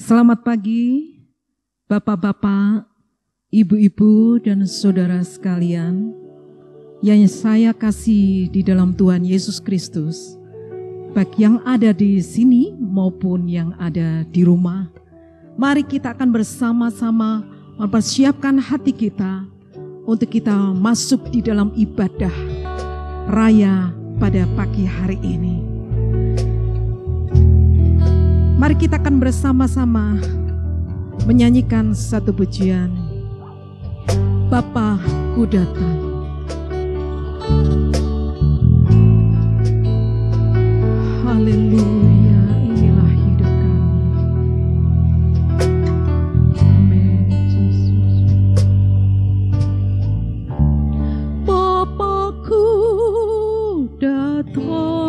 Selamat pagi, Bapak-bapak, Ibu-ibu, dan saudara sekalian yang saya kasih di dalam Tuhan Yesus Kristus, baik yang ada di sini maupun yang ada di rumah. Mari kita akan bersama-sama mempersiapkan hati kita untuk kita masuk di dalam ibadah raya pada pagi hari ini. Mari kita akan bersama-sama menyanyikan satu pujian, Bapa-Ku datang. Haleluya, inilah hidup kami. Amin, Yesus. Bapa-Ku datang,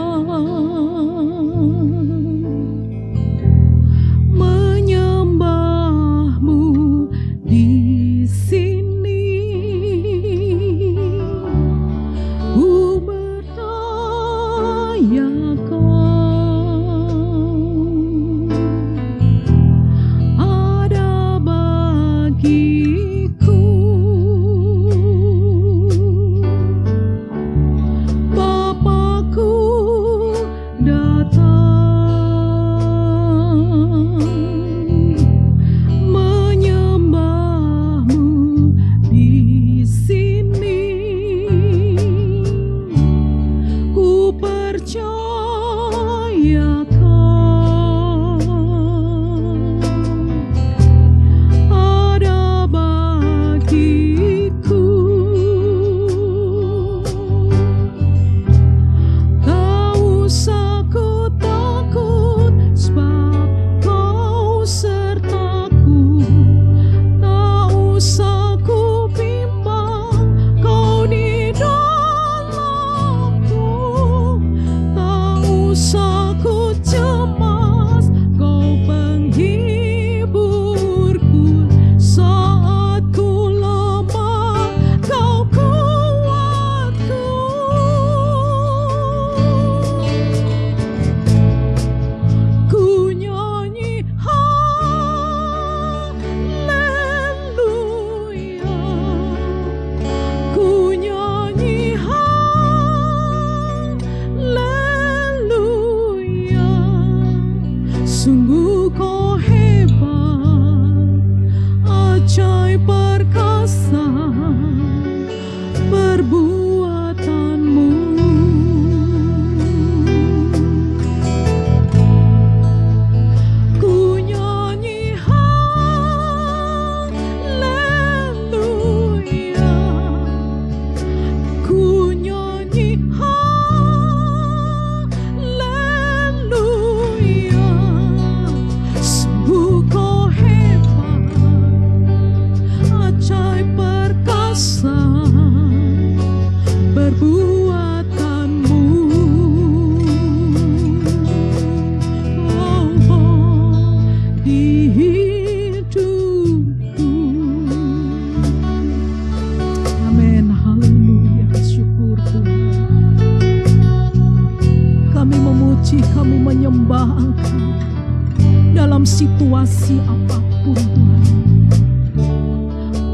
situasi apapun Tuhan.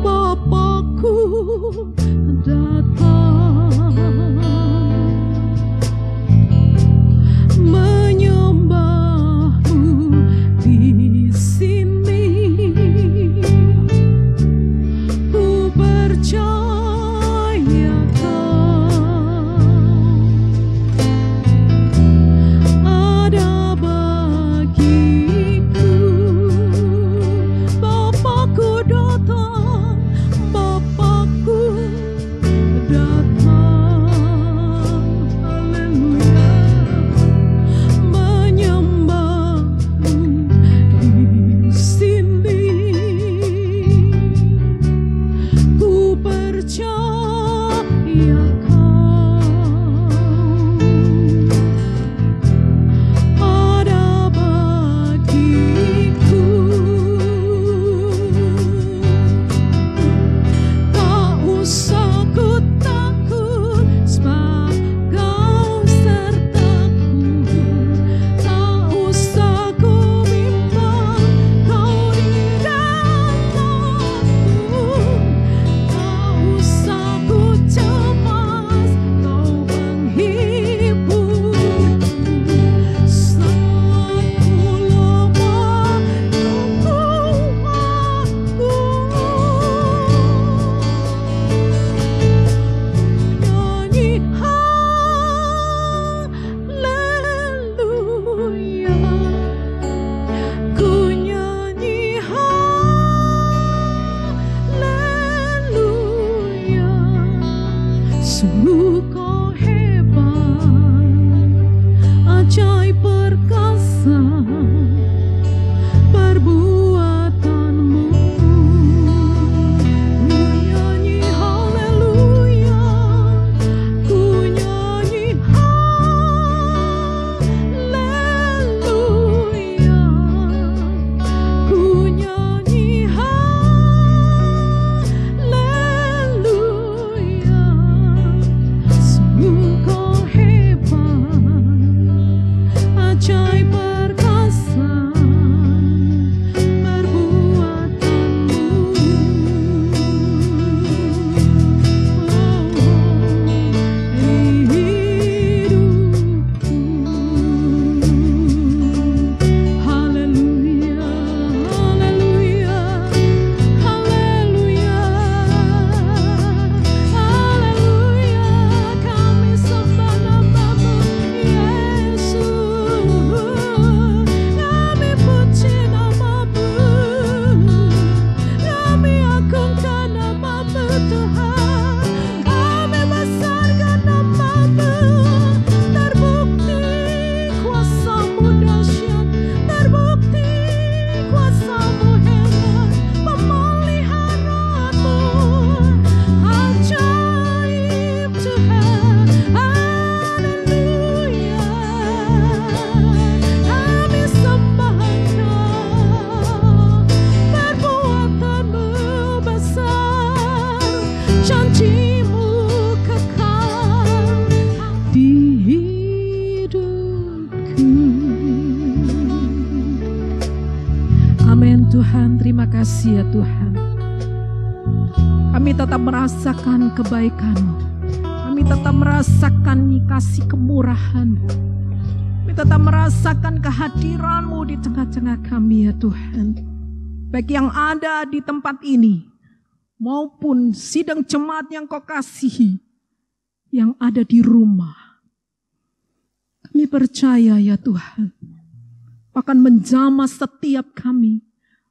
Bapa-Ku datang menyembah-Mu di sini. Ku percaya Kau ada bagiku. Bapa-Ku datang, Bapa-Ku datang, haleluya, menyembah-Mu di sini. Ku percaya Kau ada bagiku. Tak usah ku takut, sebab Kau sertaku. Tak usah ku bimbang, Kau janji-Mu kekal di hidupku. Amin Tuhan, terima kasih ya Tuhan. Kami tetap merasakan kebaikan-Mu. Kami tetap merasakan kasih kemurahan-Mu. Kami tetap merasakan kehadiran-Mu di tengah-tengah kami ya Tuhan. Baik yang ada di tempat ini maupun sidang jemaat yang Kau kasihi yang ada di rumah. Kami percaya ya Tuhan akan menjamah setiap kami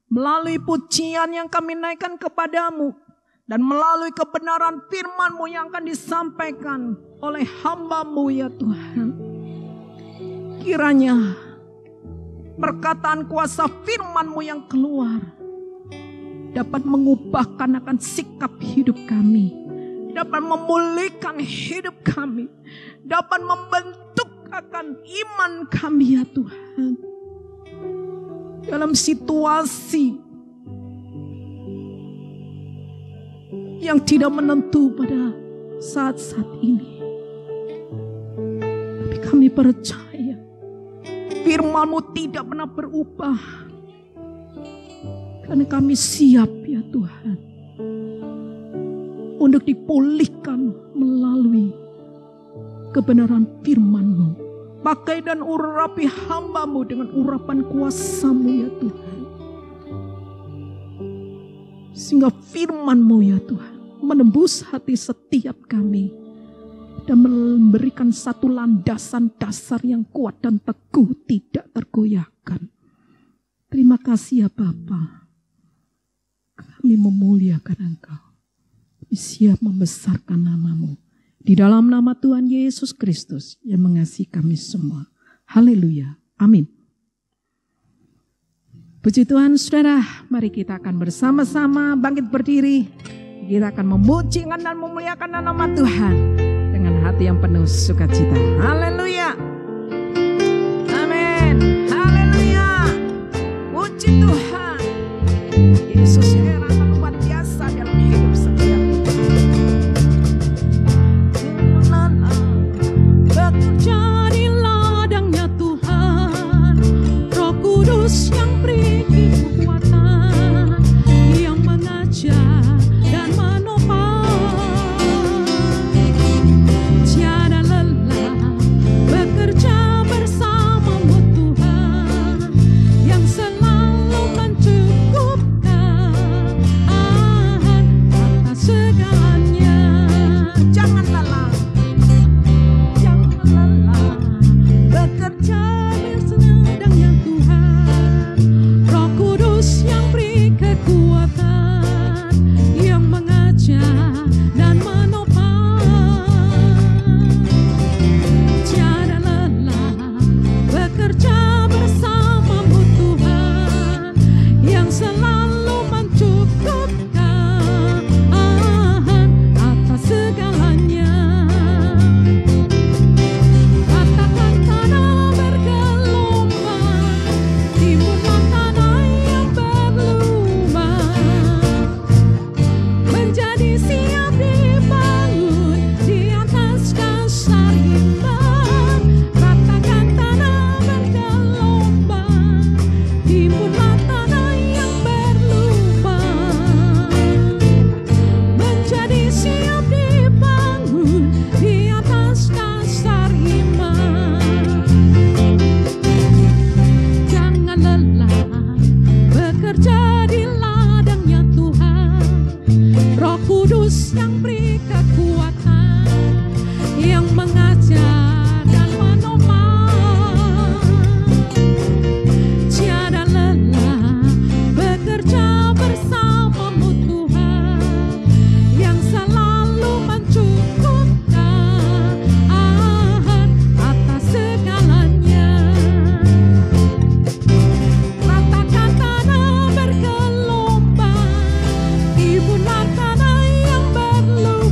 melalui pujian yang kami naikkan kepadamu dan melalui kebenaran firman-Mu yang akan disampaikan oleh hamba-Mu ya Tuhan. Kiranya perkataan kuasa firman-Mu yang keluar dapat mengubahkan akan sikap hidup kami, dapat memulihkan hidup kami, dapat membentuk akan iman kami ya Tuhan. Dalam situasi yang tidak menentu pada saat-saat ini, tapi kami percaya firman-Mu tidak pernah berubah. Karena kami siap ya Tuhan untuk dipulihkan melalui kebenaran firman-Mu. Pakai dan urapi hamba-Mu dengan urapan kuasa-Mu ya Tuhan. Sehingga firman-Mu ya Tuhan menembus hati setiap kami dan memberikan satu landasan dasar yang kuat dan teguh, tidak tergoyahkan. Terima kasih ya Bapa. Kami memuliakan Engkau. Kami siap membesarkan nama-Mu. Di dalam nama Tuhan Yesus Kristus yang mengasihi kami semua. Haleluya. Amin. Puji Tuhan saudara, mari kita akan bersama-sama bangkit berdiri. Kita akan memuji dan memuliakan nama Tuhan dengan hati yang penuh sukacita. Haleluya. Amin. Haleluya. Puji Tuhan. Yesus heran dan luar biasa dalam hidup setiap kita. Bekerja di ladangnya Tuhan, Roh Kudus yang beri kekuatan, yang mengajar dan menopang. Tiada lelah bekerja bersama-Mu Tuhan, yang selalu mencukupkan atas segalanya. Jangan lelah, bekerja bersenandangnya Tuhan, Roh Kudus yang beri kekuatan, yang mengajar dan menopang. Tiada lelah bekerja bersama-Mu Tuhan, yang selalu mencukupkan atas segalanya. Katakan tanah bergelombang, timbunlah tanah yang berlubang, menjadi siap dibangun di atas dasar iman. Katakan tanah bergelombang, timbunlah tanah yang berlubang, menjadi siap dibangun di atas dasar iman. Jangan lelah bekerja di ladangnya Tuhan, Roh Kudus yang beri kekuatan, yang mengajar dan menopang. Tiada lelah bekerja bersama-Mu Tuhan, yang selalu mencukupkan atas segalanya. Ratakan tanah bergelombang, timbunlah tanah yang berlubang,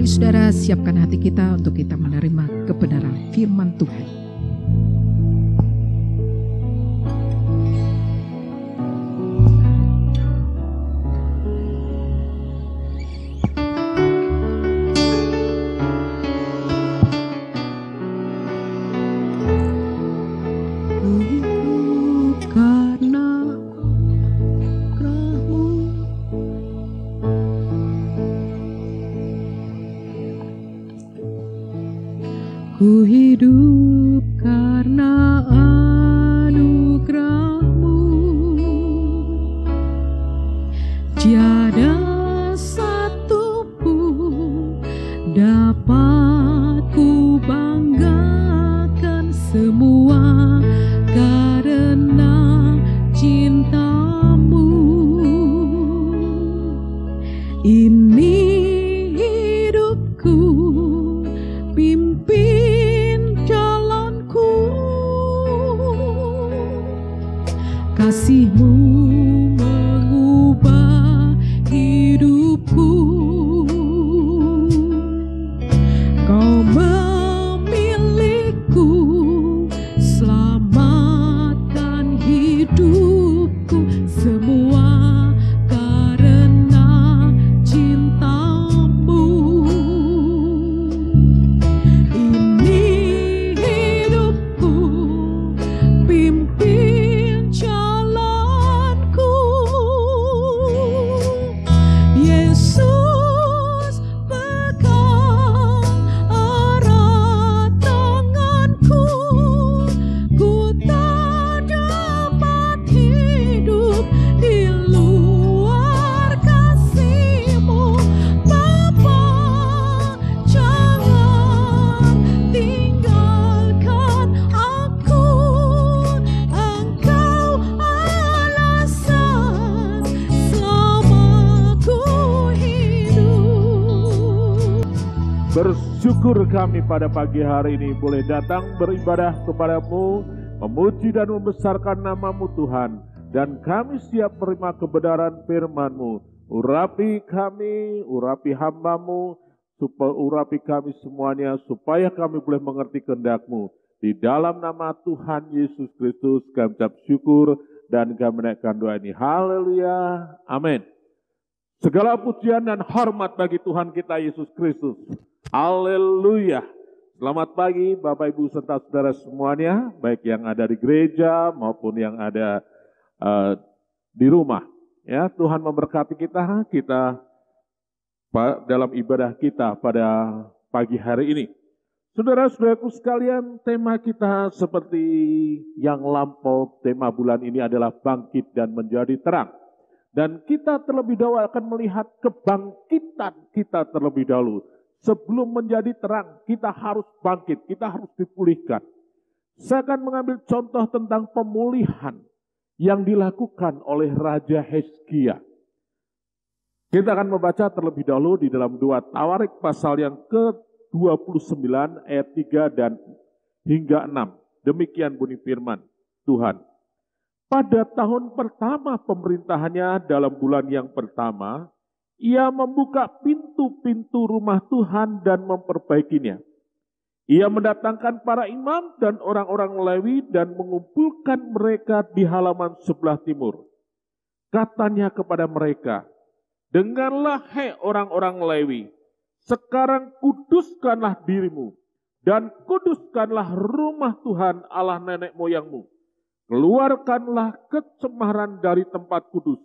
saudara, siapkan hati kita untuk kita menerima kebenaran firman Tuhan. Ku hidup karena anugerah-Mu, tiada satu pun dapat ku banggakan, semua karena cinta-Mu. Ini hidupku, pimpin jalanku, kasih-Mu mengubah hidupku. Kau memilihku, selamatkan hidupku, semua karena cinta-Mu. Ini hidupku, pimpin jalanku. Yesus pegang erat tanganku, ku tak dapat hidup di luar kasih-Mu. Bapa, jangan tinggalkan aku, Engkau alasan selamaku hidup. Bersyukur kami pada pagi hari ini boleh datang beribadah kepada-Mu, memuji dan membesarkan nama-Mu Tuhan. Dan kami siap menerima kebenaran firman-Mu. Urapi kami, urapi hamba-Mu, urapi kami semuanya, supaya kami boleh mengerti kehendak-Mu. Di dalam nama Tuhan Yesus Kristus kami ucap syukur dan kami menaikkan doa ini. Haleluya, amin. Segala pujian dan hormat bagi Tuhan kita Yesus Kristus. Haleluya. Selamat pagi Bapak Ibu serta saudara semuanya, baik yang ada di gereja maupun yang ada di rumah. Ya, Tuhan memberkati kita dalam ibadah kita pada pagi hari ini. Saudara-saudaraku sekalian, tema kita seperti yang lampau, tema bulan ini adalah bangkit dan menjadi terang. Dan kita terlebih dahulu akan melihat kebangkitan kita terlebih dahulu. Sebelum menjadi terang, kita harus bangkit, kita harus dipulihkan. Saya akan mengambil contoh tentang pemulihan yang dilakukan oleh Raja Hizkia. Kita akan membaca terlebih dahulu di dalam 2 Tawarik pasal yang ke-29 ayat 3 dan hingga 6. Demikian bunyi firman Tuhan. Pada tahun pertama pemerintahannya dalam bulan yang pertama, ia membuka pintu-pintu rumah Tuhan dan memperbaikinya. Ia mendatangkan para imam dan orang-orang Lewi dan mengumpulkan mereka di halaman sebelah timur. Katanya kepada mereka, dengarlah hai orang-orang Lewi, sekarang kuduskanlah dirimu dan kuduskanlah rumah Tuhan Allah nenek moyangmu. Keluarkanlah kecemaran dari tempat kudus.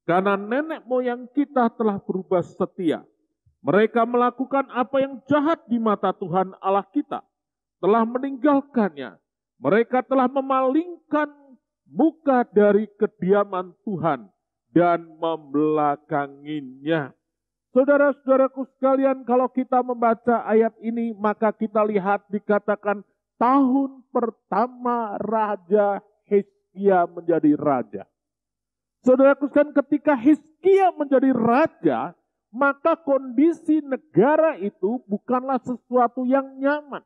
Karena nenek moyang kita telah berubah setia. Mereka melakukan apa yang jahat di mata Tuhan Allah kita. Telah meninggalkannya. Mereka telah memalingkan muka dari kediaman Tuhan dan membelakanginya. Saudara-saudaraku sekalian, kalau kita membaca ayat ini, maka kita lihat dikatakan tahun pertama Raja Hizkia menjadi raja. Saudaraku sekalian, ketika Hizkia menjadi raja, maka kondisi negara itu bukanlah sesuatu yang nyaman.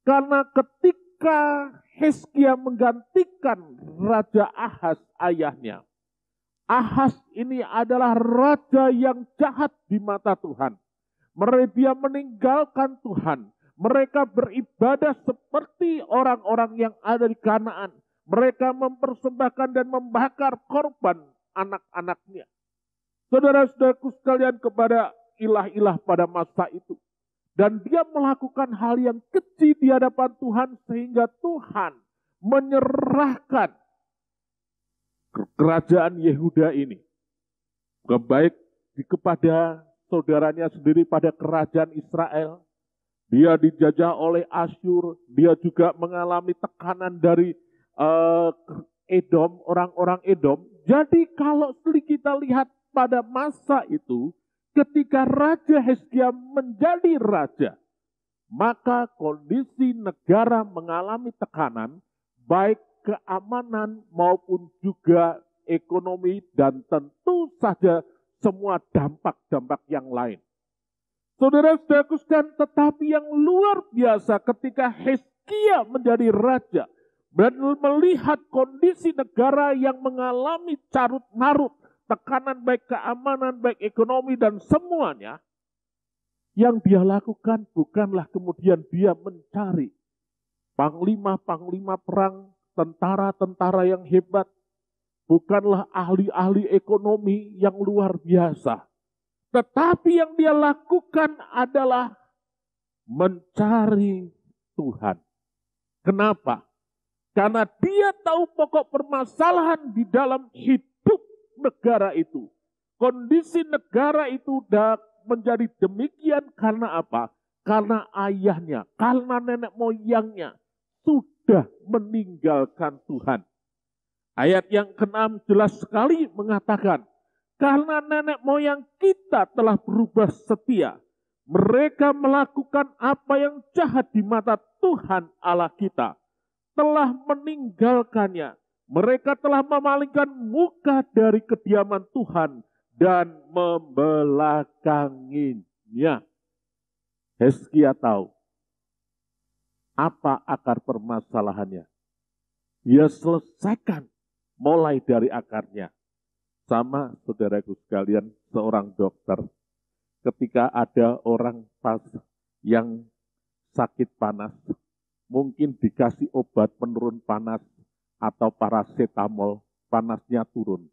Karena ketika Hizkia menggantikan Raja Ahaz ayahnya, Ahaz ini adalah raja yang jahat di mata Tuhan. Mereka meninggalkan Tuhan. Mereka beribadah seperti orang-orang yang ada di Kanaan. Mereka mempersembahkan dan membakar korban anak-anaknya. Saudara-saudaraku sekalian, kepada ilah-ilah pada masa itu. Dan dia melakukan hal yang keji di hadapan Tuhan sehingga Tuhan menyerahkan kerajaan Yehuda ini baik kepada saudaranya sendiri, pada kerajaan Israel. Dia dijajah oleh Asyur, dia juga mengalami tekanan dari Edom, orang-orang Edom. Jadi kalau kita lihat pada masa itu, ketika Raja Hizkia menjadi raja, maka kondisi negara mengalami tekanan, baik keamanan maupun juga ekonomi, dan tentu saja semua dampak-dampak yang lain. Saudara-saudaraku sekalian, tetapi yang luar biasa ketika Hizkia menjadi raja dan melihat kondisi negara yang mengalami carut-marut, tekanan baik keamanan, baik ekonomi dan semuanya, yang dia lakukan bukanlah kemudian dia mencari panglima-panglima perang, tentara-tentara yang hebat, bukanlah ahli-ahli ekonomi yang luar biasa. Tetapi yang dia lakukan adalah mencari Tuhan. Kenapa? Karena dia tahu pokok permasalahan di dalam hidup negara itu. Kondisi negara itu sudah menjadi demikian karena apa? Karena ayahnya, karena nenek moyangnya sudah meninggalkan Tuhan. Ayat yang ke-6 jelas sekali mengatakan, karena nenek moyang kita telah berubah setia, mereka melakukan apa yang jahat di mata Tuhan Allah kita, telah meninggalkannya. Mereka telah memalingkan muka dari kediaman Tuhan dan membelakanginya. Hizkia tahu apa akar permasalahannya. Dia selesaikan mulai dari akarnya. Sama saudaraku sekalian, seorang dokter, ketika ada orang yang sakit panas, mungkin dikasih obat penurun panas atau paracetamol, panasnya turun.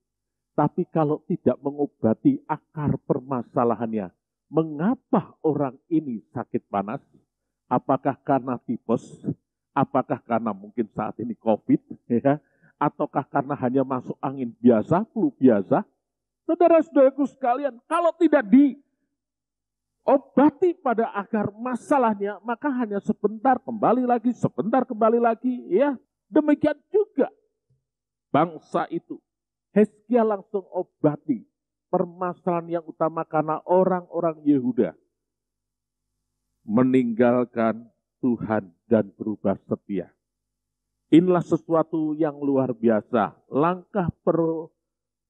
Tapi kalau tidak mengobati akar permasalahannya, mengapa orang ini sakit panas? Apakah karena tipes? Apakah karena mungkin saat ini COVID? Ya? Ataukah karena hanya masuk angin biasa, flu biasa? Saudara-saudaraku sekalian, kalau tidak diobati pada akar masalahnya, maka hanya sebentar kembali lagi, ya. Demikian juga bangsa itu. Hizkia langsung obati permasalahan yang utama karena orang-orang Yehuda meninggalkan Tuhan dan berubah setia. Inilah sesuatu yang luar biasa. Langkah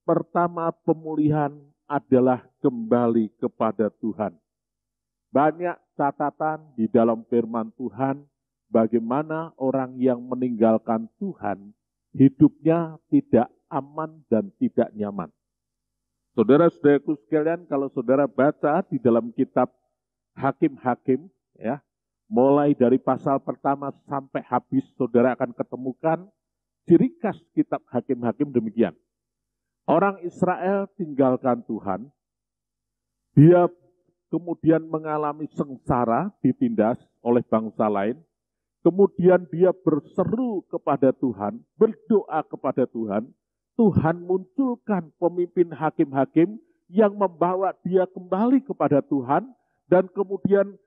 pertama pemulihan adalah kembali kepada Tuhan. Banyak catatan di dalam firman Tuhan bagaimana orang yang meninggalkan Tuhan hidupnya tidak aman dan tidak nyaman. Saudara-saudaraku sekalian, kalau saudara baca di dalam kitab Hakim-Hakim, ya, mulai dari pasal pertama sampai habis, saudara akan ketemukan ciri khas kitab Hakim-Hakim demikian. Orang Israel tinggalkan Tuhan, dia kemudian mengalami sengsara, ditindas oleh bangsa lain, kemudian dia berseru kepada Tuhan, berdoa kepada Tuhan, Tuhan munculkan pemimpin hakim-hakim yang membawa dia kembali kepada Tuhan, dan kemudian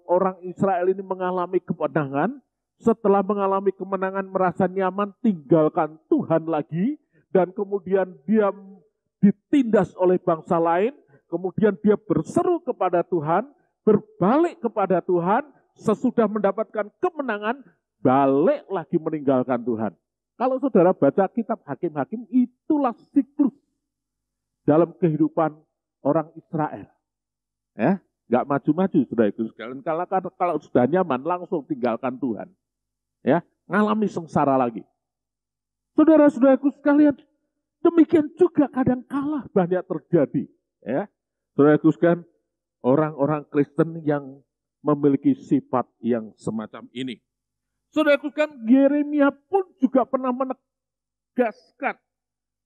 orang Israel ini mengalami kemenangan. Setelah mengalami kemenangan merasa nyaman, tinggalkan Tuhan lagi, dan kemudian dia ditindas oleh bangsa lain, kemudian dia berseru kepada Tuhan, berbalik kepada Tuhan, sesudah mendapatkan kemenangan, balik lagi meninggalkan Tuhan. Kalau saudara baca kitab Hakim-Hakim, itulah siklus dalam kehidupan orang Israel. Ya, nggak maju-maju, saudara-saudara sekalian. Kalau sudah nyaman, langsung tinggalkan Tuhan. Ya, ngalami sengsara lagi. Saudara-saudaraku sekalian, demikian juga kadang kala banyak terjadi. Ya, saudara-saudaraku sekalian, orang-orang Kristen yang memiliki sifat yang semacam ini. Saudaraku kan Yeremia pun juga pernah menegaskan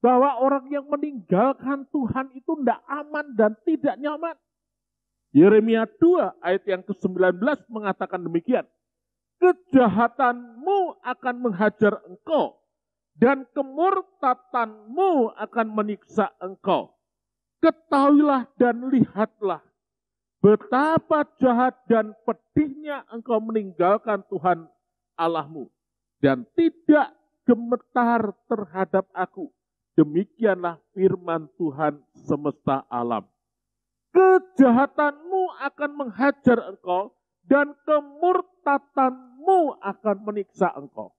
bahwa orang yang meninggalkan Tuhan itu tidak aman dan tidak nyaman. Yeremia 2 ayat yang ke-19 mengatakan demikian. Kejahatanmu akan menghajar engkau dan kemurtatanmu akan menyiksa engkau. Ketahuilah dan lihatlah betapa jahat dan pedihnya engkau meninggalkan Tuhan Allahmu dan tidak gemetar terhadap aku. Demikianlah firman Tuhan semesta alam. Kejahatanmu akan menghajar engkau dan kemurtatanmu akan menyiksa engkau.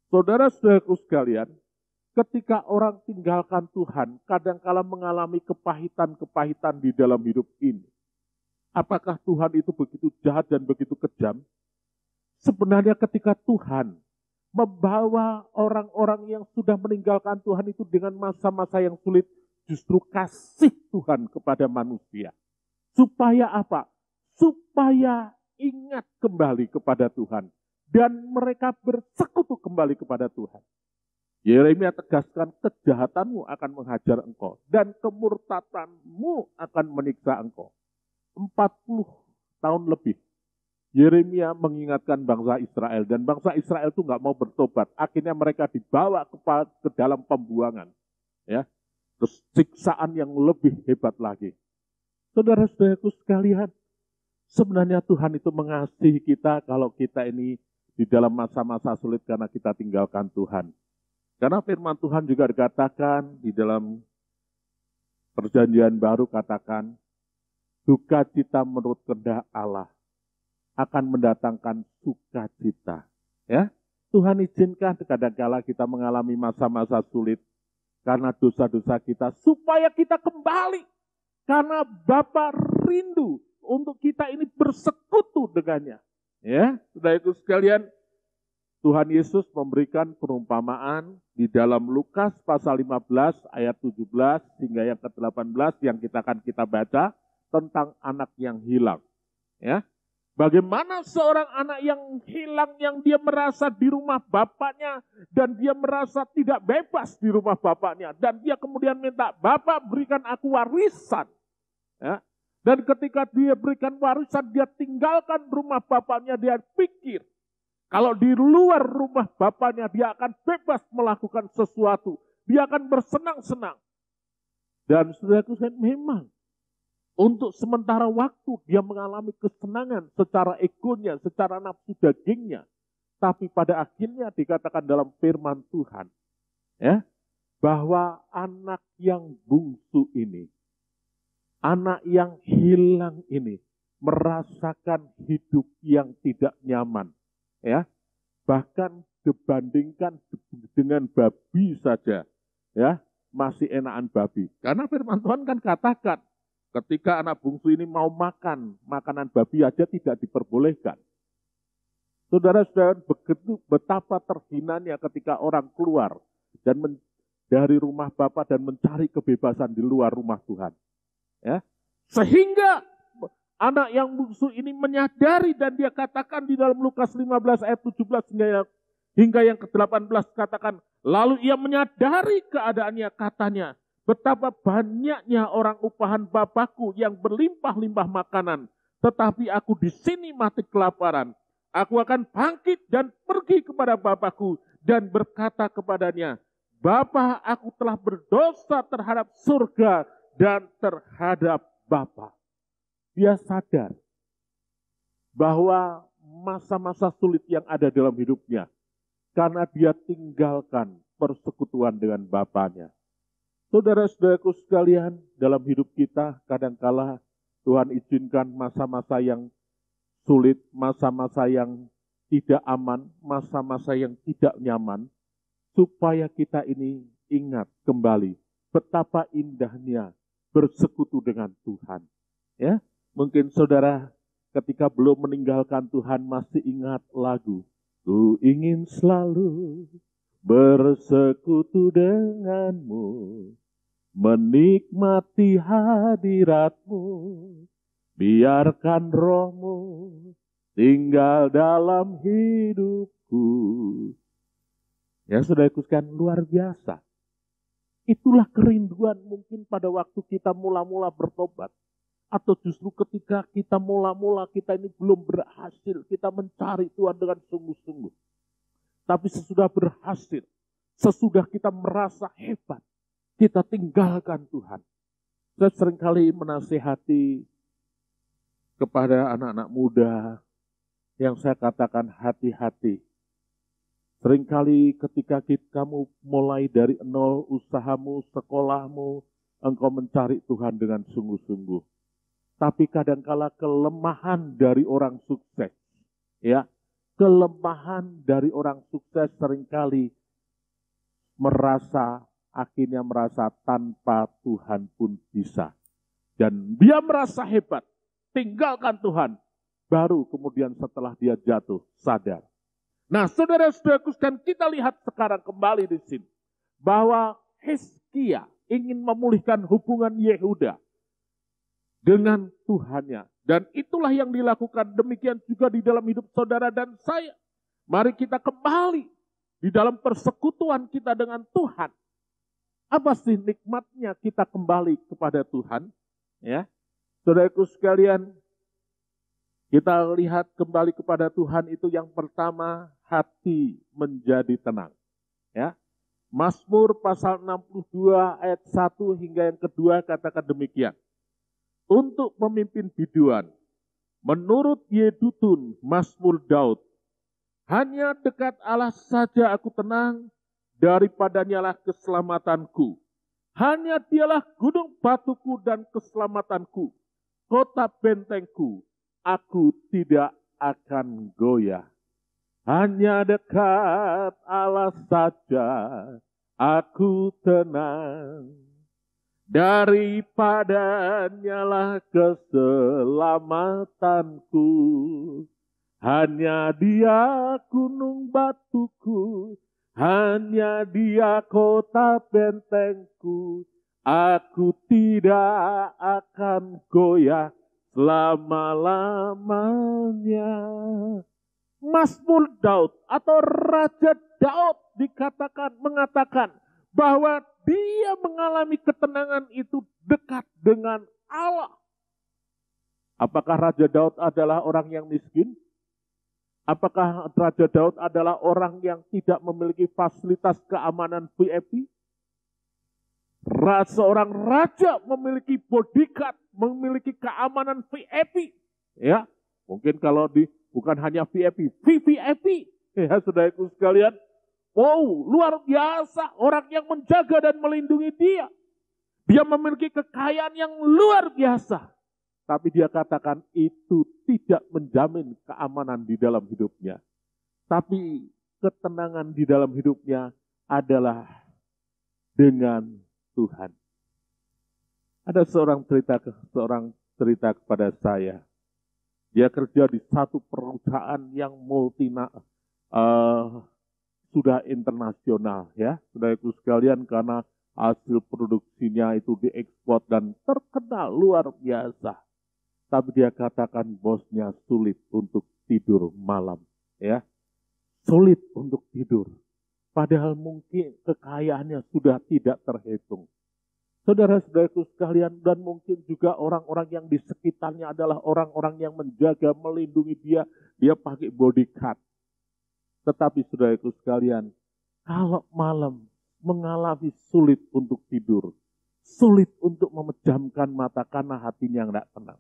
Saudara-saudaraku sekalian, ketika orang tinggalkan Tuhan, kadangkala mengalami kepahitan-kepahitan di dalam hidup ini. Apakah Tuhan itu begitu jahat dan begitu kejam? Sebenarnya ketika Tuhan membawa orang-orang yang sudah meninggalkan Tuhan itu dengan masa-masa yang sulit, justru kasih Tuhan kepada manusia. Supaya apa? Supaya ingat kembali kepada Tuhan. Dan mereka bersekutu kembali kepada Tuhan. Yeremia tegaskan, kejahatanmu akan menghajar engkau. Dan kemurtatanmu akan menyiksa engkau. 40 tahun lebih. Yeremia mengingatkan bangsa Israel. Dan bangsa Israel itu nggak mau bertobat. Akhirnya mereka dibawa ke dalam pembuangan. Ya. Terus siksaan yang lebih hebat lagi. Saudara-saudaraku sekalian, sebenarnya Tuhan itu mengasihi kita kalau kita ini di dalam masa-masa sulit karena kita tinggalkan Tuhan. Karena firman Tuhan juga dikatakan di dalam perjanjian baru katakan, sukacita menurut kehendak Allah akan mendatangkan sukacita. Ya, Tuhan izinkan kadang-kala kita mengalami masa-masa sulit karena dosa-dosa kita, supaya kita kembali. Karena Bapa rindu untuk kita ini bersekutu dengannya. Ya, saudaraku sekalian, Tuhan Yesus memberikan perumpamaan di dalam Lukas pasal 15 ayat 17 hingga yang ke-18 yang kita baca tentang anak yang hilang. Ya, bagaimana seorang anak yang hilang yang dia merasa di rumah bapaknya dan dia merasa tidak bebas di rumah bapaknya. Dan dia kemudian minta, Bapak berikan aku warisan. Ya. Dan ketika dia berikan warisan, dia tinggalkan rumah bapaknya, dia pikir kalau di luar rumah bapaknya dia akan bebas melakukan sesuatu. Dia akan bersenang-senang. Dan saudaraku, memang untuk sementara waktu dia mengalami kesenangan secara egonya, secara nafsu dagingnya. Tapi pada akhirnya dikatakan dalam firman Tuhan, ya, bahwa anak yang bungsu ini, anak yang hilang ini, merasakan hidup yang tidak nyaman. Ya, bahkan dibandingkan dengan babi saja, ya, masih enakan babi. Karena firman Tuhan kan katakan, ketika anak bungsu ini mau makan, makanan babi aja tidak diperbolehkan. Saudara-saudara, begitu betapa terhinanya ketika orang keluar dan dari rumah Bapa dan mencari kebebasan di luar rumah Tuhan. Ya, sehingga anak yang bungsu ini menyadari dan dia katakan di dalam Lukas 15 ayat 17 hingga yang ke-18 katakan, lalu ia menyadari keadaannya, katanya, betapa banyaknya orang upahan Bapakku yang berlimpah-limpah makanan, tetapi aku di sini mati kelaparan. Aku akan bangkit dan pergi kepada Bapakku dan berkata kepadanya, Bapa, aku telah berdosa terhadap surga dan terhadap Bapa. Dia sadar bahwa masa-masa sulit yang ada dalam hidupnya karena dia tinggalkan persekutuan dengan Bapanya. Saudara-saudaraku sekalian, dalam hidup kita kadangkala Tuhan izinkan masa-masa yang sulit, masa-masa yang tidak aman, masa-masa yang tidak nyaman, supaya kita ini ingat kembali betapa indahnya bersekutu dengan Tuhan. Ya, mungkin saudara ketika belum meninggalkan Tuhan masih ingat lagu, ku ingin selalu bersekutu denganmu, menikmati hadiratmu, Biarkan roh-Mu tinggal dalam hidupku. Ya saudaraku sekalian, luar biasa. Itulah kerinduan mungkin pada waktu kita mula-mula bertobat. Atau justru ketika kita mula-mula kita ini belum berhasil. Kita mencari Tuhan dengan sungguh-sungguh. Tapi sesudah berhasil, sesudah kita merasa hebat, kita tinggalkan Tuhan. Saya seringkali menasihati kepada anak-anak muda yang saya katakan hati-hati. Seringkali ketika kamu mulai dari nol, usahamu, sekolahmu, engkau mencari Tuhan dengan sungguh-sungguh. Tapi kadangkala kelemahan dari orang sukses, ya, kelemahan dari orang sukses seringkali akhirnya merasa tanpa Tuhan pun bisa. Dan dia merasa hebat, tinggalkan Tuhan. Baru kemudian setelah dia jatuh, sadar. Nah, saudara-saudaraku, dan kita lihat sekarang kembali di sini. Bahwa Hizkia ingin memulihkan hubungan Yehuda dengan Tuhannya. Dan itulah yang dilakukan, demikian juga di dalam hidup saudara dan saya. Mari kita kembali di dalam persekutuan kita dengan Tuhan. Apa sih nikmatnya kita kembali kepada Tuhan? Ya, saudaraku sekalian, kita lihat kembali kepada Tuhan itu yang pertama, hati menjadi tenang. Ya, Mazmur pasal 62 ayat 1 hingga yang kedua katakan demikian. Untuk memimpin biduan, menurut Yedutun Mazmur Daud, hanya dekat Allah saja aku tenang, daripadanya lah keselamatanku. Hanya dialah gunung batuku dan keselamatanku, kota bentengku, aku tidak akan goyah. Hanya dekat Allah saja aku tenang. Daripadanya lah keselamatanku. Hanya Dia gunung batuku. Hanya Dia kota bentengku. Aku tidak akan goyah selama-lamanya. Mazmur Daud atau Raja Daud mengatakan bahwa dia mengalami ketenangan itu dekat dengan Allah. Apakah Raja Daud adalah orang yang miskin? Apakah Raja Daud adalah orang yang tidak memiliki fasilitas keamanan VIP? Seorang raja memiliki bodyguard, memiliki keamanan VIP. Ya, mungkin kalau bukan hanya VIP, VVIP. Ya, saudaraku sekalian. Wow, luar biasa orang yang menjaga dan melindungi dia. Dia memiliki kekayaan yang luar biasa. Tapi dia katakan itu tidak menjamin keamanan di dalam hidupnya. Tapi ketenangan di dalam hidupnya adalah dengan Tuhan. Ada seorang cerita kepada saya. Dia kerja di satu perusahaan yang sudah internasional, ya, saudaraku sekalian, karena hasil produksinya itu diekspor dan terkenal luar biasa. Tapi dia katakan bosnya sulit untuk tidur malam, ya, sulit untuk tidur. Padahal mungkin kekayaannya sudah tidak terhitung. Saudara-saudaraku sekalian, dan mungkin juga orang-orang yang di sekitarnya adalah orang-orang yang menjaga, melindungi dia. Dia pakai bodyguard. Tetapi saudaraku sekalian, kalau malam mengalami sulit untuk tidur, sulit untuk memejamkan mata karena hatinya tidak tenang.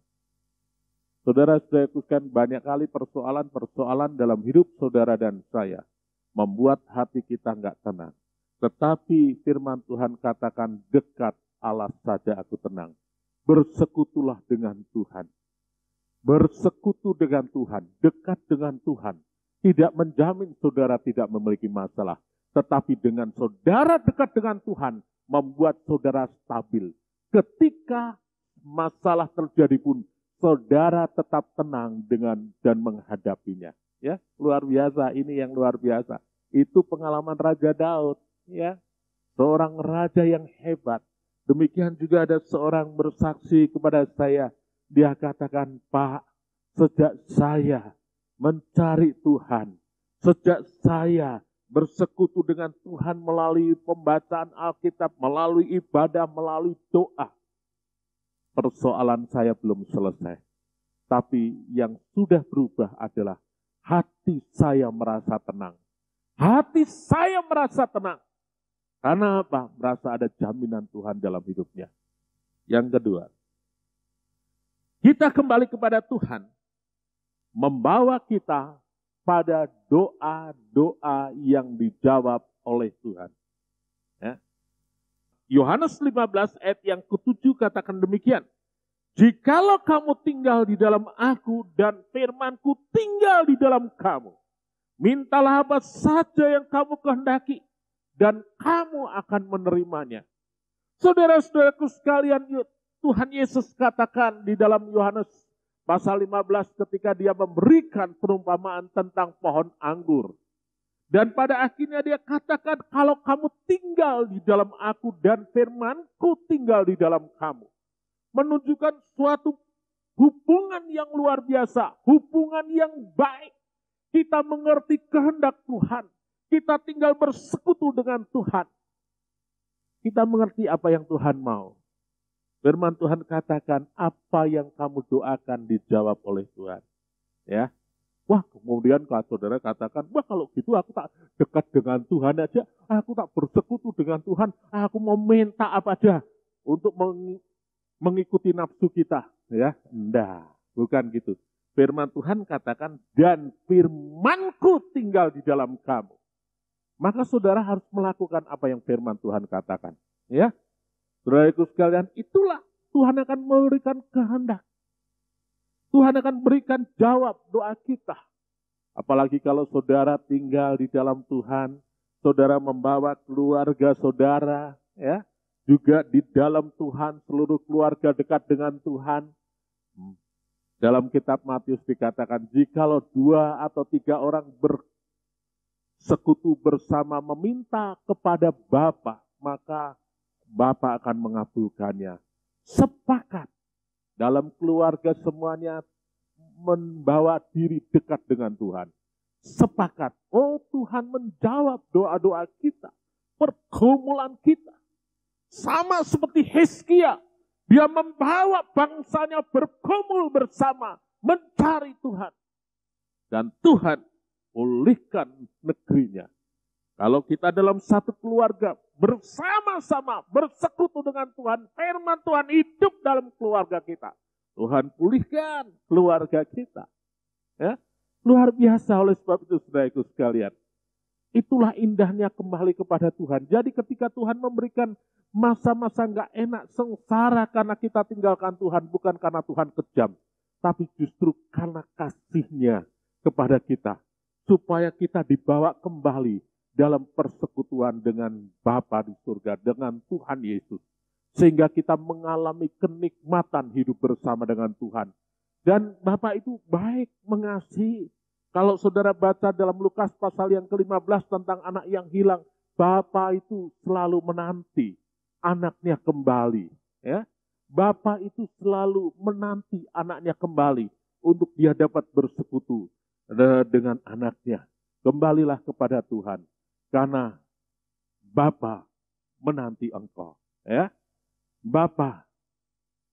Saudara-saudaraku sekalian, banyak kali persoalan-persoalan dalam hidup saudara dan saya membuat hati kita tidak tenang. Tetapi firman Tuhan katakan dekat Allah saja aku tenang. Bersekutulah dengan Tuhan. Bersekutu dengan Tuhan, dekat dengan Tuhan. Tidak menjamin saudara tidak memiliki masalah. Tetapi dengan saudara dekat dengan Tuhan, membuat saudara stabil. Ketika masalah terjadi pun, saudara tetap tenang dan menghadapinya. Ya, luar biasa, ini yang luar biasa. Itu pengalaman Raja Daud. Ya, seorang raja yang hebat. Demikian juga ada seorang bersaksi kepada saya. Dia katakan, Pak, sejak saya mencari Tuhan, sejak saya bersekutu dengan Tuhan melalui pembacaan Alkitab, melalui ibadah, melalui doa, persoalan saya belum selesai. Tapi yang sudah berubah adalah hati saya merasa tenang. Hati saya merasa tenang. Karena apa? Merasa ada jaminan Tuhan dalam hidupnya. Yang kedua, kita kembali kepada Tuhan, membawa kita pada doa-doa yang dijawab oleh Tuhan. Ya. Yohanes 15 ayat yang ke-7 katakan demikian. Jikalau kamu tinggal di dalam aku dan firmanku tinggal di dalam kamu, mintalah apa saja yang kamu kehendaki dan kamu akan menerimanya. Saudara-saudaraku sekalian, Tuhan Yesus katakan di dalam Yohanes pasal 15 ketika dia memberikan perumpamaan tentang pohon anggur. Dan pada akhirnya dia katakan, kalau kamu tinggal di dalam aku dan firmanku tinggal di dalam kamu. Menunjukkan suatu hubungan yang luar biasa, hubungan yang baik. Kita mengerti kehendak Tuhan. Kita tinggal bersekutu dengan Tuhan. Kita mengerti apa yang Tuhan mau. Firman Tuhan katakan, apa yang kamu doakan dijawab oleh Tuhan. Ya. Wah, kemudian saudara katakan, wah kalau gitu aku tak dekat dengan Tuhan aja, aku tak bersekutu dengan Tuhan, aku mau minta apa aja untuk mengikuti nafsu kita. Ya, enggak, bukan gitu. Firman Tuhan katakan, dan firmanku tinggal di dalam kamu. Maka saudara harus melakukan apa yang firman Tuhan katakan. Ya, saudaraku sekalian, itulah Tuhan akan memberikan kehendak. Tuhan akan berikan jawab doa kita. Apalagi kalau saudara tinggal di dalam Tuhan, saudara membawa keluarga saudara, ya, juga di dalam Tuhan, seluruh keluarga dekat dengan Tuhan. Dalam kitab Matius dikatakan, jikalau 2 atau 3 orang bersekutu bersama meminta kepada Bapa, maka Bapa akan mengabulkannya. Sepakat dalam keluarga semuanya membawa diri dekat dengan Tuhan. Sepakat, oh Tuhan menjawab doa-doa kita, pergumulan kita. Sama seperti Hizkia, dia membawa bangsanya bergumul bersama, mencari Tuhan. Dan Tuhan pulihkan negerinya. Kalau kita dalam satu keluarga bersama-sama bersekutu dengan Tuhan, firman Tuhan hidup dalam keluarga kita. Tuhan pulihkan keluarga kita. Ya, luar biasa. Oleh sebab itu saudaraku sekalian, itulah indahnya kembali kepada Tuhan. Jadi ketika Tuhan memberikan masa-masa gak enak, sengsara karena kita tinggalkan Tuhan, bukan karena Tuhan kejam, tapi justru karena kasih-Nya kepada kita, supaya kita dibawa kembali dalam persekutuan dengan Bapa di surga, dengan Tuhan Yesus. Sehingga kita mengalami kenikmatan hidup bersama dengan Tuhan. Dan Bapak itu baik, mengasihi. Kalau saudara baca dalam Lukas pasal yang ke-15 tentang anak yang hilang, Bapak itu selalu menanti anaknya kembali. Ya, Bapak itu selalu menanti anaknya kembali untuk dia dapat bersekutu dengan anaknya. Kembalilah kepada Tuhan, karena Bapa menanti engkau. Ya, Bapa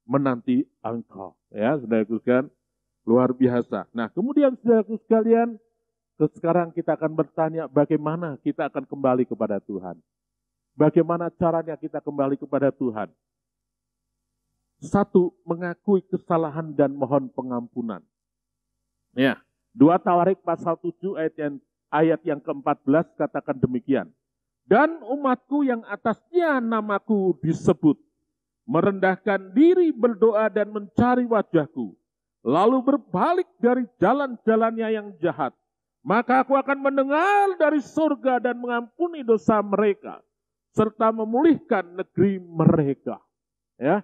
menanti engkau. Ya, saudaraku sekalian, luar biasa. Nah, kemudian saudaraku sekalian, sekarang kita akan bertanya bagaimana kita akan kembali kepada Tuhan. Bagaimana caranya kita kembali kepada Tuhan? 1, mengakui kesalahan dan mohon pengampunan. Ya, 2 Tawarik pasal 7 ayat yang ke-14 katakan demikian. Dan umatku yang atasnya namaku disebut, merendahkan diri, berdoa dan mencari wajahku, lalu berbalik dari jalan-jalannya yang jahat, maka aku akan mendengar dari surga dan mengampuni dosa mereka, serta memulihkan negeri mereka. Ya,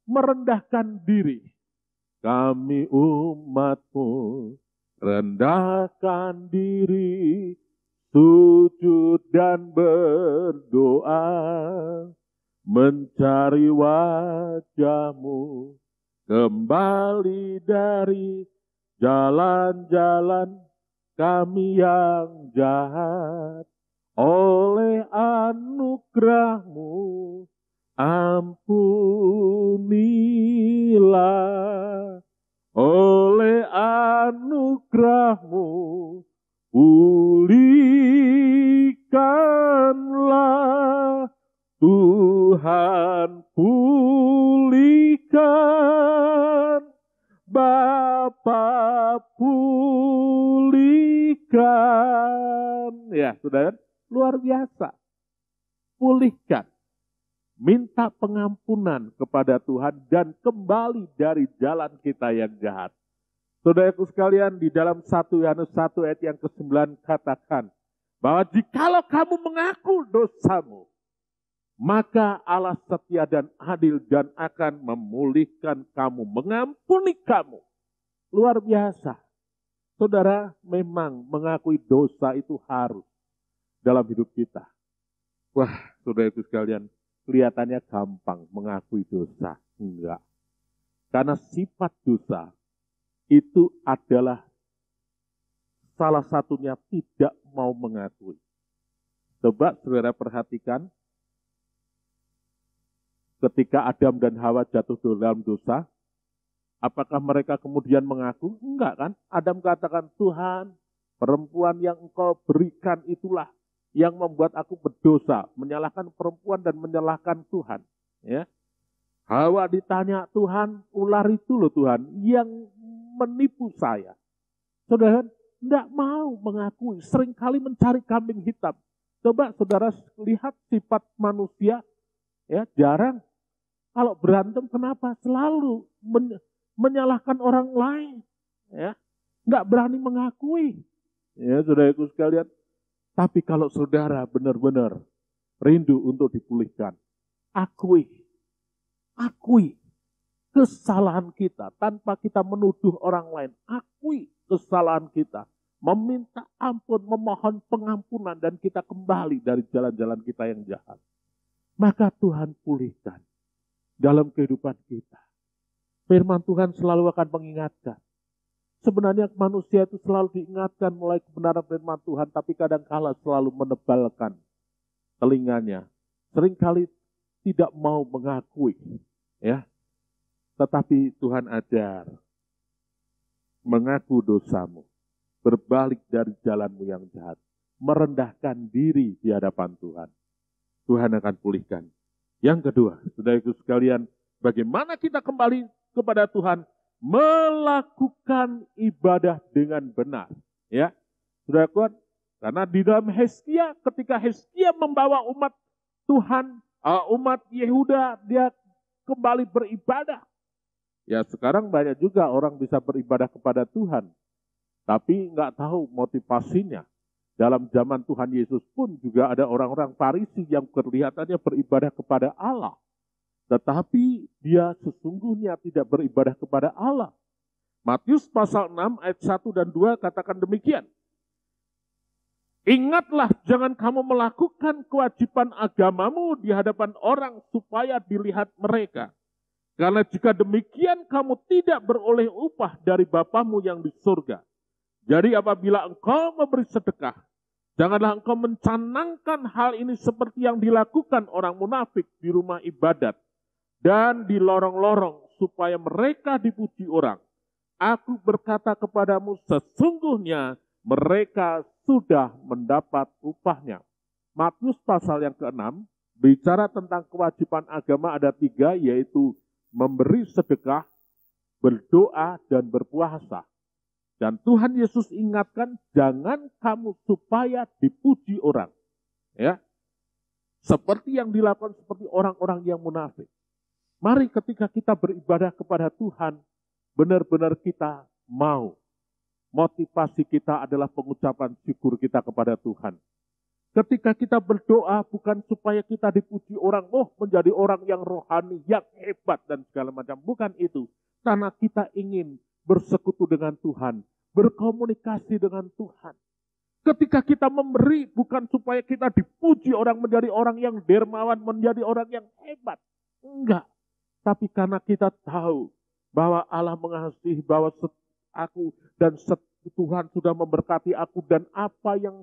merendahkan diri. Kami umatmu, rendahkan diri, sujud dan berdoa, mencari wajah-Mu, kembali dari jalan-jalan kami yang jahat. Oleh anugerah-Mu ampunilah. Oleh anugerah-Mu pulihkanlah. Tuhan pulihkan, Bapa pulihkan. Ya, saudara, luar biasa. Pulihkan. Minta pengampunan kepada Tuhan dan kembali dari jalan kita yang jahat. Saudaraku sekalian, di dalam 1 Yohanes 1 ayat yang ke-9 katakan bahwa jikalau kamu mengaku dosamu, maka Allah setia dan adil dan akan memulihkan kamu, mengampuni kamu. Luar biasa. Saudara, memang mengakui dosa itu harus dalam hidup kita. Wah, saudaraku sekalian, kelihatannya gampang mengakui dosa. Enggak. Karena sifat dosa itu adalah salah satunya tidak mau mengakui. Coba saudara perhatikan, ketika Adam dan Hawa jatuh dalam dosa, apakah mereka kemudian mengaku? Enggak kan? Adam katakan, Tuhan, perempuan yang Engkau berikan itulah yang membuat aku berdosa, menyalahkan perempuan dan menyalahkan Tuhan. Ya. Hawa ditanya, Tuhan, ular itu loh Tuhan, yang menipu saya. Saudara, enggak mau mengakui, seringkali mencari kambing hitam. Coba saudara lihat sifat manusia, ya jarang. Kalau berantem kenapa? Selalu menyalahkan orang lain. Ya, nggak berani mengakui. Ya, saudaraku sekalian. Tapi kalau saudara benar-benar rindu untuk dipulihkan, akui kesalahan kita tanpa kita menuduh orang lain. Akui kesalahan kita, meminta ampun, memohon pengampunan dan kita kembali dari jalan-jalan kita yang jahat. Maka Tuhan pulihkan dalam kehidupan kita. Firman Tuhan selalu akan mengingatkan. Sebenarnya manusia itu selalu diingatkan mulai kebenaran firman Tuhan, tapi kadang-kala selalu menebalkan telinganya. Seringkali tidak mau mengakui. Ya. Tetapi Tuhan ajar, mengaku dosamu, berbalik dari jalanmu yang jahat, merendahkan diri di hadapan Tuhan. Tuhan akan pulihkan. Yang kedua, saudaraku sekalian, bagaimana kita kembali kepada Tuhan? Melakukan ibadah dengan benar. Ya, saudaraku, karena di dalam Hezkia, ketika Hezkia membawa umat Tuhan, umat Yehuda, dia kembali beribadah. Ya, sekarang banyak juga orang bisa beribadah kepada Tuhan, tapi nggak tahu motivasinya. Dalam zaman Tuhan Yesus pun juga ada orang-orang Farisi yang kelihatannya beribadah kepada Allah. Tetapi dia sesungguhnya tidak beribadah kepada Allah. Matius pasal 6 ayat 1 dan 2 katakan demikian. Ingatlah, jangan kamu melakukan kewajiban agamamu di hadapan orang supaya dilihat mereka. Karena jika demikian kamu tidak beroleh upah dari Bapamu yang di surga. Jadi apabila engkau memberi sedekah, janganlah engkau mencanangkan hal ini seperti yang dilakukan orang munafik di rumah ibadat dan di lorong-lorong supaya mereka dipuji orang. Aku berkata kepadamu, sesungguhnya mereka sudah mendapat upahnya. Matius pasal yang ke-6 bicara tentang kewajiban agama ada 3, yaitu memberi sedekah, berdoa, dan berpuasa. Dan Tuhan Yesus ingatkan, jangan kamu supaya dipuji orang. Ya, seperti yang dilakukan seperti orang-orang yang munafik. Mari ketika kita beribadah kepada Tuhan, benar-benar kita mau. Motivasi kita adalah pengucapan syukur kita kepada Tuhan. Ketika kita berdoa bukan supaya kita dipuji orang, menjadi orang yang rohani, yang hebat dan segala macam. Bukan itu. Karena kita ingin bersekutu dengan Tuhan, berkomunikasi dengan Tuhan. Ketika kita memberi bukan supaya kita dipuji orang, menjadi orang yang dermawan, menjadi orang yang hebat. Enggak. Tapi karena kita tahu bahwa Allah mengasihi, bahwa aku dan Tuhan sudah memberkati aku, dan apa yang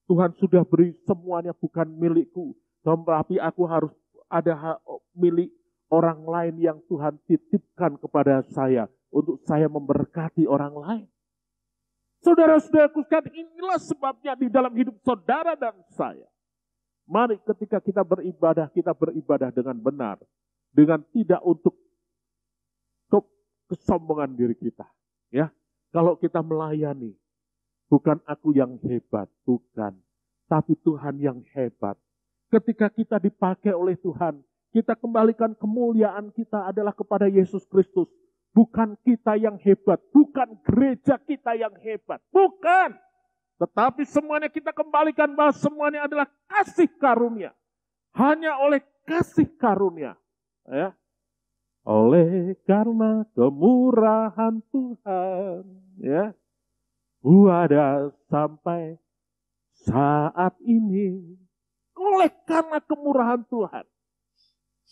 Tuhan sudah beri semuanya bukan milikku, tapi aku harus ada milik orang lain yang Tuhan titipkan kepada saya untuk saya memberkati orang lain. Saudara-saudaraku sekalian, inilah sebabnya di dalam hidup saudara dan saya, mari ketika kita beribadah dengan benar, dengan tidak untuk kesombongan diri kita. Ya, kalau kita melayani, bukan aku yang hebat, bukan, tapi Tuhan yang hebat. Ketika kita dipakai oleh Tuhan, kita kembalikan kemuliaan kita adalah kepada Yesus Kristus. Bukan kita yang hebat, bukan gereja kita yang hebat, bukan. Tetapi semuanya kita kembalikan bahwa semuanya adalah kasih karunia. Hanya oleh kasih karunia. Ya. Oleh karena kemurahan Tuhan. Ya. Ada sampai saat ini. Oleh karena kemurahan Tuhan.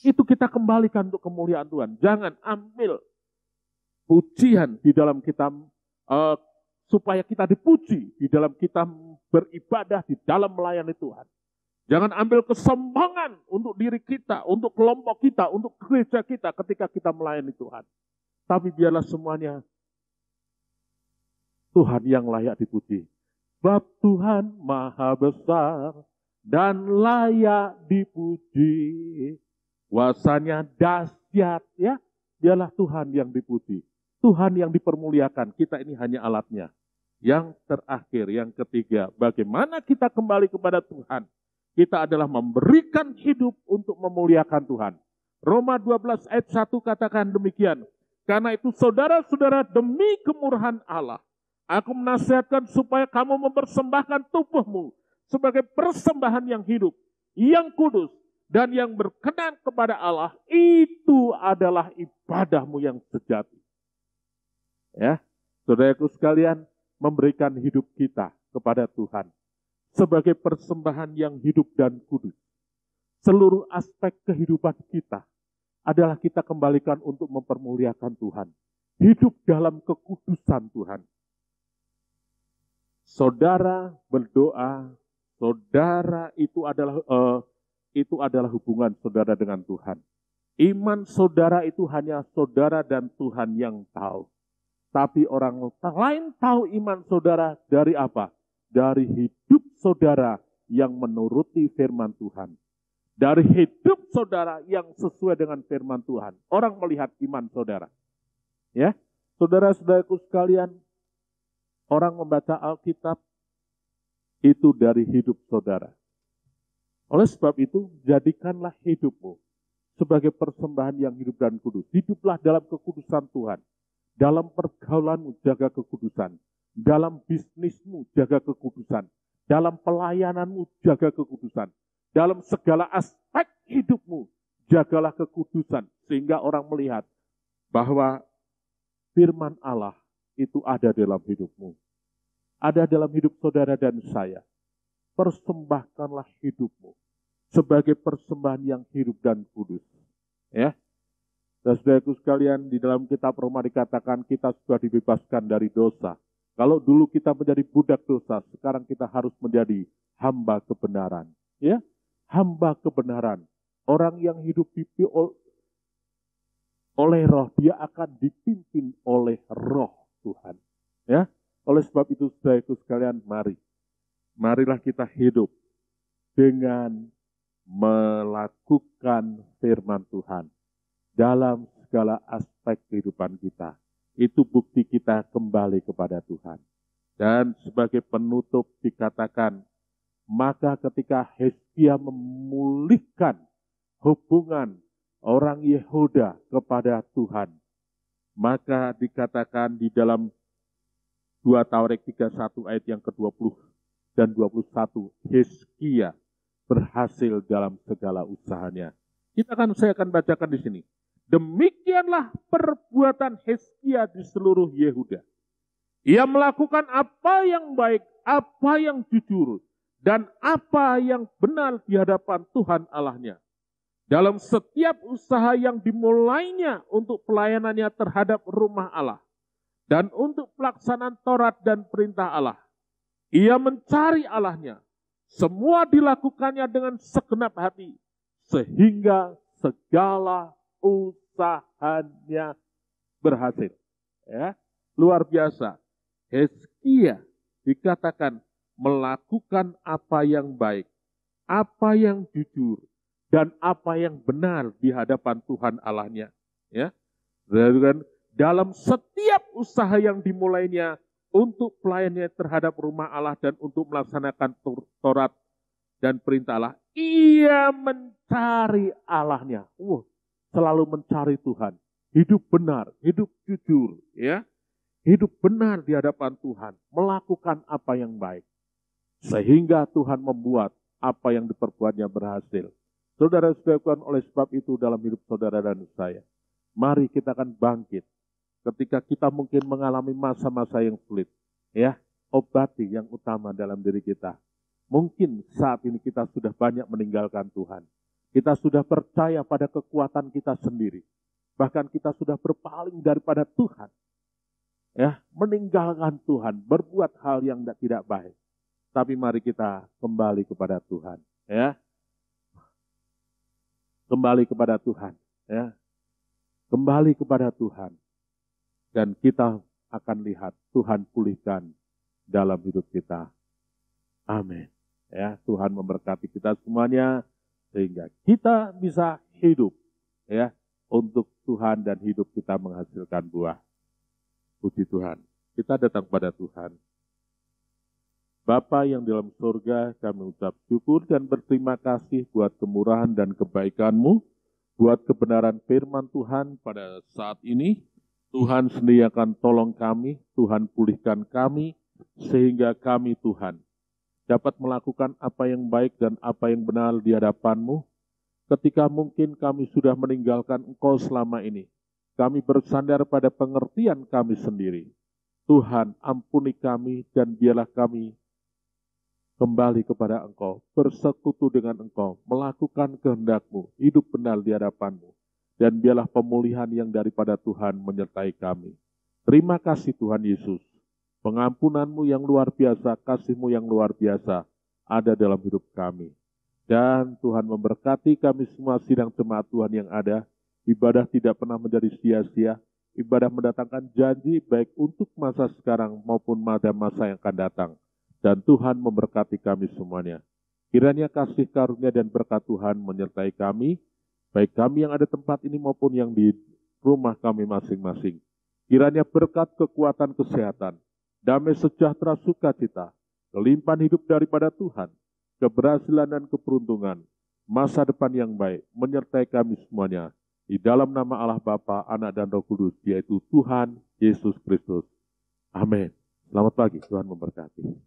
Itu kita kembalikan untuk kemuliaan Tuhan. Jangan ambil pujian di dalam kita, supaya kita dipuji di dalam kita beribadah, di dalam melayani Tuhan. Jangan ambil kesombongan untuk diri kita, untuk kelompok kita, untuk gereja kita ketika kita melayani Tuhan. Tapi biarlah semuanya Tuhan yang layak dipuji. Sebab Tuhan maha besar dan layak dipuji. Kuasanya dahsyat, ya. Biarlah Tuhan yang dipuji. Tuhan yang dipermuliakan, kita ini hanya alatnya. Yang terakhir, yang ketiga, bagaimana kita kembali kepada Tuhan? Kita adalah memberikan hidup untuk memuliakan Tuhan. Roma 12 ayat 1 katakan demikian. Karena itu saudara-saudara, demi kemurahan Allah, aku menasihatkan supaya kamu mempersembahkan tubuhmu sebagai persembahan yang hidup, yang kudus, dan yang berkenan kepada Allah. Itu adalah ibadahmu yang sejati. Ya, saudaraku sekalian, memberikan hidup kita kepada Tuhan sebagai persembahan yang hidup dan kudus. Seluruh aspek kehidupan kita adalah kita kembalikan untuk mempermuliakan Tuhan. Hidup dalam kekudusan Tuhan. Saudara berdoa, saudara itu adalah hubungan saudara dengan Tuhan. Iman saudara itu hanya saudara dan Tuhan yang tahu. Tapi orang lain tahu iman saudara dari apa? Dari hidup saudara yang menuruti firman Tuhan. Dari hidup saudara yang sesuai dengan firman Tuhan. Orang melihat iman saudara. Ya, saudara-saudaraku sekalian, orang membaca Alkitab itu dari hidup saudara. Oleh sebab itu, jadikanlah hidupmu sebagai persembahan yang hidup dan kudus. Hiduplah dalam kekudusan Tuhan. Dalam pergaulanmu jaga kekudusan. Dalam bisnismu jaga kekudusan. Dalam pelayananmu jaga kekudusan. Dalam segala aspek hidupmu jagalah kekudusan. Sehingga orang melihat bahwa firman Allah itu ada dalam hidupmu. Ada dalam hidup saudara dan saya. Persembahkanlah hidupmu sebagai persembahan yang hidup dan kudus. Ya. Dan saudaraku sekalian, di dalam kitab Roma dikatakan kita sudah dibebaskan dari dosa. Kalau dulu kita menjadi budak dosa, sekarang kita harus menjadi hamba kebenaran. Ya, hamba kebenaran. Orang yang hidup oleh roh, dia akan dipimpin oleh roh Tuhan. Ya, oleh sebab itu saudaraku sekalian, marilah kita hidup dengan melakukan firman Tuhan dalam segala aspek kehidupan kita. Itu bukti kita kembali kepada Tuhan. Dan sebagai penutup dikatakan, maka ketika Hizkia memulihkan hubungan orang Yehuda kepada Tuhan, maka dikatakan di dalam 2 Tawarik 31 ayat yang ke-20 dan 21, Hizkia berhasil dalam segala usahanya. Saya akan bacakan di sini. Demikianlah perbuatan Hizkia di seluruh Yehuda. Ia melakukan apa yang baik, apa yang jujur, dan apa yang benar di hadapan Tuhan Allahnya. dalam setiap usaha yang dimulainya untuk pelayanannya terhadap rumah Allah dan untuk pelaksanaan Taurat dan perintah Allah. Ia mencari Allahnya. Semua dilakukannya dengan segenap hati sehingga segala usahanya berhasil. Ya, luar biasa. Hizkia dikatakan melakukan apa yang baik, apa yang jujur, dan apa yang benar di hadapan Tuhan Allahnya. Ya, dan dalam setiap usaha yang dimulainya untuk pelayanannya terhadap rumah Allah dan untuk melaksanakan Taurat dan perintah Allah, ia mencari Allahnya. Selalu mencari Tuhan. Hidup benar, hidup jujur, ya. Hidup benar di hadapan Tuhan, melakukan apa yang baik. Sehingga Tuhan membuat apa yang diperbuatnya berhasil. Saudara-saudara, oleh sebab itu dalam hidup saudara dan saya, mari kita akan bangkit. Ketika kita mungkin mengalami masa-masa yang sulit, ya, obati yang utama dalam diri kita. Mungkin saat ini kita sudah banyak meninggalkan Tuhan. Kita sudah percaya pada kekuatan kita sendiri. Bahkan kita sudah berpaling daripada Tuhan. Ya, meninggalkan Tuhan, berbuat hal yang tidak baik. Tapi mari kita kembali kepada Tuhan, ya. Kembali kepada Tuhan, ya. Kembali kepada Tuhan. Dan kita akan lihat Tuhan pulihkan dalam hidup kita. Amin. Ya, Tuhan memberkati kita semuanya sehingga kita bisa hidup, ya, untuk Tuhan dan hidup kita menghasilkan buah. Puji Tuhan. Kita datang pada Tuhan. Bapa yang di dalam surga, kami ucap syukur dan berterima kasih buat kemurahan dan kebaikan-Mu, buat kebenaran firman Tuhan pada saat ini. Tuhan sendiri akan tolong kami, Tuhan pulihkan kami, sehingga kami Tuhan dapat melakukan apa yang baik dan apa yang benar di hadapan-Mu. Ketika mungkin kami sudah meninggalkan Engkau selama ini, kami bersandar pada pengertian kami sendiri. Tuhan, ampuni kami dan biarlah kami kembali kepada Engkau, bersekutu dengan Engkau, melakukan kehendak-Mu, hidup benar di hadapan-Mu. Dan biarlah pemulihan yang daripada Tuhan menyertai kami. Terima kasih Tuhan Yesus. Pengampunan-Mu yang luar biasa, kasih-Mu yang luar biasa ada dalam hidup kami. Dan Tuhan memberkati kami semua sidang jemaat Tuhan yang ada. Ibadah tidak pernah menjadi sia-sia. Ibadah mendatangkan janji baik untuk masa sekarang maupun pada masa yang akan datang. Dan Tuhan memberkati kami semuanya. Kiranya kasih karunia dan berkat Tuhan menyertai kami, baik kami yang ada tempat ini maupun yang di rumah kami masing-masing. Kiranya berkat kekuatan kesehatan, damai sejahtera sukacita, kelimpahan hidup daripada Tuhan, keberhasilan dan keberuntungan, masa depan yang baik menyertai kami semuanya. Di dalam nama Allah Bapa, Anak dan Roh Kudus, yaitu Tuhan Yesus Kristus. Amin. Selamat pagi, Tuhan memberkati.